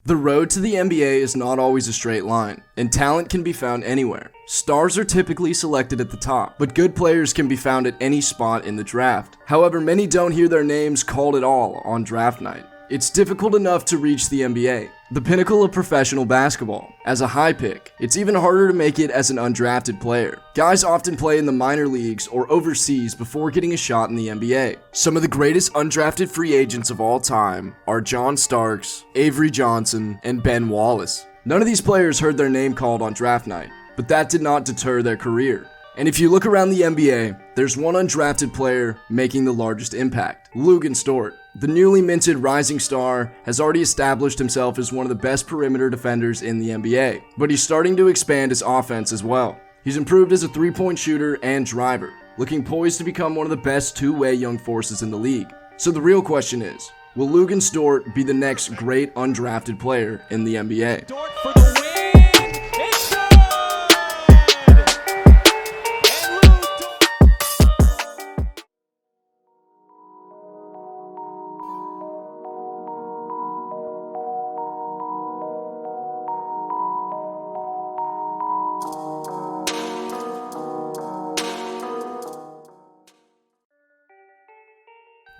The road to the NBA is not always a straight line, and talent can be found anywhere. Stars are typically selected at the top, but good players can be found at any spot in the draft. However, many don't hear their names called at all on draft night. It's difficult enough to reach the NBA, the pinnacle of professional basketball, as a high pick. It's even harder to make it as an undrafted player. Guys often play in the minor leagues or overseas before getting a shot in the NBA. Some of the greatest undrafted free agents of all time are John Starks, Avery Johnson, and Ben Wallace. None of these players heard their name called on draft night, but that did not deter their career. And if you look around the NBA, there's one undrafted player making the largest impact, Dort. The newly minted rising star has already established himself as one of the best perimeter defenders in the NBA, but he's starting to expand his offense as well. He's improved as a three-point shooter and driver, looking poised to become one of the best two-way young forces in the league. So the real question is, will Luguentz Dort be the next great undrafted player in the NBA? Dort for the win. It's good.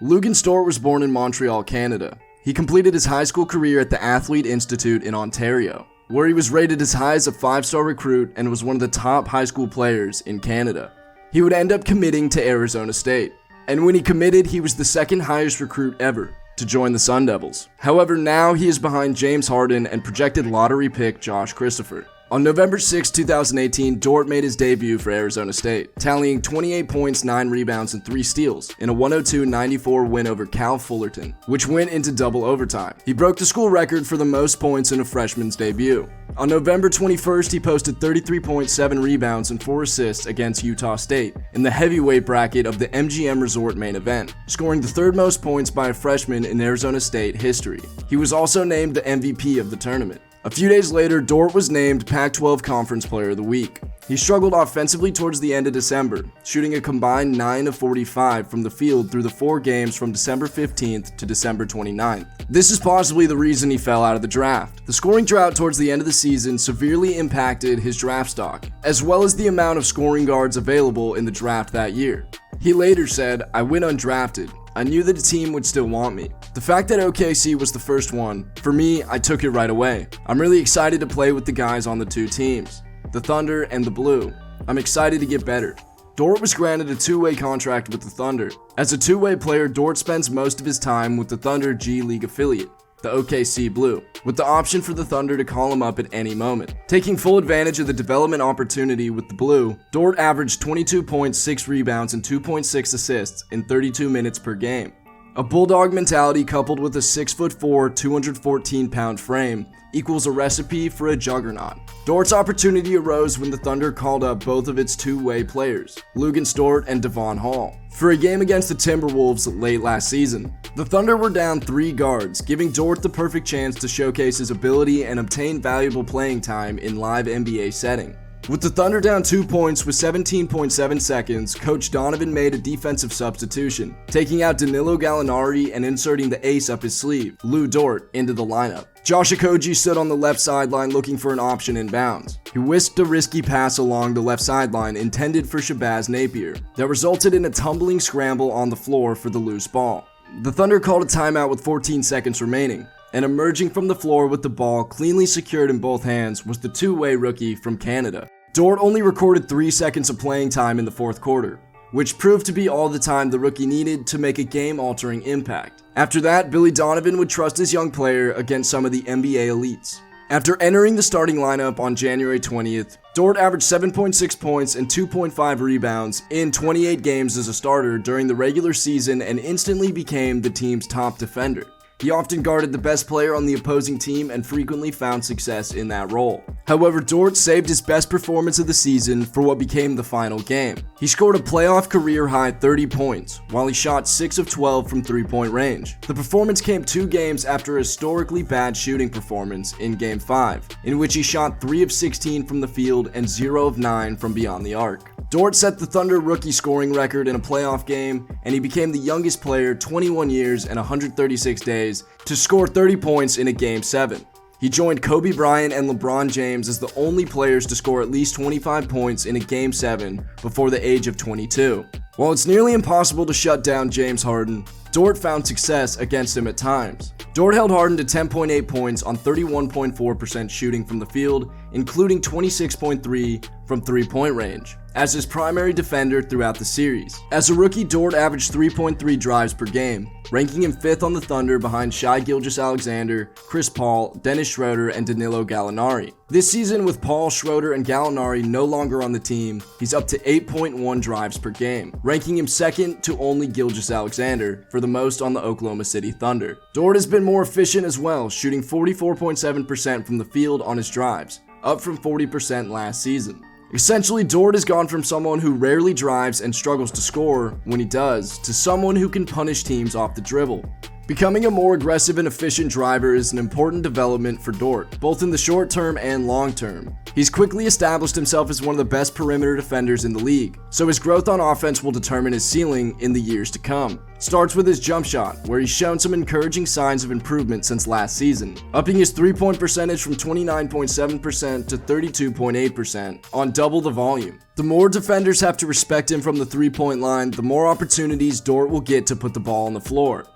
Luguentz Dort was born in Montreal, Canada. He completed his high school career at the Athlete Institute in Ontario, where he was rated as high as a 5-star recruit and was one of the top high school players in Canada. He would end up committing to Arizona State, and when he committed, he was the second highest recruit ever to join the Sun Devils. However, now he is behind James Harden and projected lottery pick Josh Christopher. On November 6, 2018, Dort made his debut for Arizona State, tallying 28 points, 9 rebounds, and 3 steals in a 102-94 win over Cal Fullerton, which went into double overtime. He broke the school record for the most points in a freshman's debut. On November 21st, he posted 33.7 rebounds and 4 assists against Utah State in the heavyweight bracket of the MGM Resort main event, scoring the third most points by a freshman in Arizona State history. He was also named the MVP of the tournament. A few days later, Dort was named Pac-12 Conference Player of the Week. He struggled offensively towards the end of December, shooting a combined 9 of 45 from the field through the 4 games from December 15th to December 29th. This is possibly the reason he fell out of the draft. The scoring drought towards the end of the season severely impacted his draft stock, as well as the amount of scoring guards available in the draft that year. He later said, "I went undrafted. I knew that a team would still want me. The fact that OKC was the first one, for me, I took it right away. I'm really excited to play with the guys on the 2 teams, the Thunder and the Blue. I'm excited to get better." Dort was granted a 2-way contract with the Thunder. As a 2-way player, Dort spends most of his time with the Thunder G League affiliate, the OKC Blue, with the option for the Thunder to call him up at any moment. Taking full advantage of the development opportunity with the Blue, Dort averaged 22 points, 6 rebounds, and 2.6 assists in 32 minutes per game. A bulldog mentality coupled with a 6'4", 214-pound frame equals a recipe for a juggernaut. Dort's opportunity arose when the Thunder called up both of its 2-way players, Luguentz Dort and Devon Hall, for a game against the Timberwolves late last season. The Thunder were down 3 guards, giving Dort the perfect chance to showcase his ability and obtain valuable playing time in live NBA setting. With the Thunder down 2 points with 17.7 seconds, Coach Donovan made a defensive substitution, taking out Danilo Gallinari and inserting the ace up his sleeve, Lu Dort, into the lineup. Josh Okogie stood on the left sideline looking for an option inbounds. He whisked a risky pass along the left sideline intended for Shabazz Napier that resulted in a tumbling scramble on the floor for the loose ball. The Thunder called a timeout with 14 seconds remaining, and emerging from the floor with the ball cleanly secured in both hands was the 2-way rookie from Canada. Dort only recorded 3 seconds of playing time in the 4th quarter, which proved to be all the time the rookie needed to make a game-altering impact. After that, Billy Donovan would trust his young player against some of the NBA elites. After entering the starting lineup on January 20th, Dort averaged 7.6 points and 2.5 rebounds in 28 games as a starter during the regular season and instantly became the team's top defender. He often guarded the best player on the opposing team and frequently found success in that role. However, Dort saved his best performance of the season for what became the final game. He scored a playoff career-high 30 points, while he shot 6 of 12 from 3-point range. The performance came 2 games after a historically bad shooting performance in Game 5, in which he shot 3 of 16 from the field and 0 of 9 from beyond the arc. Dort set the Thunder rookie scoring record in a playoff game, and he became the youngest player 21 years and 136 days to score 30 points in a Game 7. He joined Kobe Bryant and LeBron James as the only players to score at least 25 points in a Game 7 before the age of 22. While it's nearly impossible to shut down James Harden, Dort found success against him at times. Dort held Harden to 10.8 points on 31.4% shooting from the field, including 26.3 from three-point range, as his primary defender throughout the series. As a rookie, Dort averaged 3.3 drives per game, ranking him 5th on the Thunder behind Gilgeous-Alexander, Chris Paul, Dennis Schroeder, and Danilo Gallinari. This season, with Paul, Schroeder, and Gallinari no longer on the team, he's up to 8.1 drives per game, ranking him 2nd to only Gilgeous-Alexander for the most on the Oklahoma City Thunder. Dort has been more efficient as well, shooting 44.7% from the field on his drives, up from 40% last season. Essentially, Dort has gone from someone who rarely drives and struggles to score when he does, to someone who can punish teams off the dribble. Becoming a more aggressive and efficient driver is an important development for Dort, both in the short term and long term. He's quickly established himself as one of the best perimeter defenders in the league, so his growth on offense will determine his ceiling in the years to come. Starts with his jump shot, where he's shown some encouraging signs of improvement since last season, upping his three-point percentage from 29.7% to 32.8% on double the volume. The more defenders have to respect him from the three-point line, the more opportunities Dort will get to put the ball on the floor.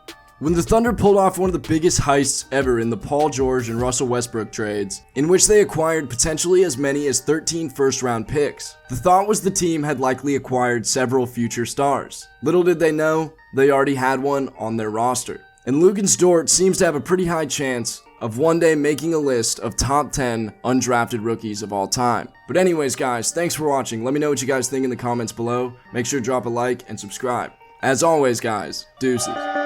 When the Thunder pulled off one of the biggest heists ever in the Paul George and Russell Westbrook trades, in which they acquired potentially as many as 13 first-round picks, the thought was the team had likely acquired several future stars. Little did they know, they already had one on their roster. And Luguentz Dort seems to have a pretty high chance of one day making a list of top 10 undrafted rookies of all time. But anyways guys, thanks for watching. Let me know what you guys think in the comments below. Make sure to drop a like and subscribe. As always guys, deuces.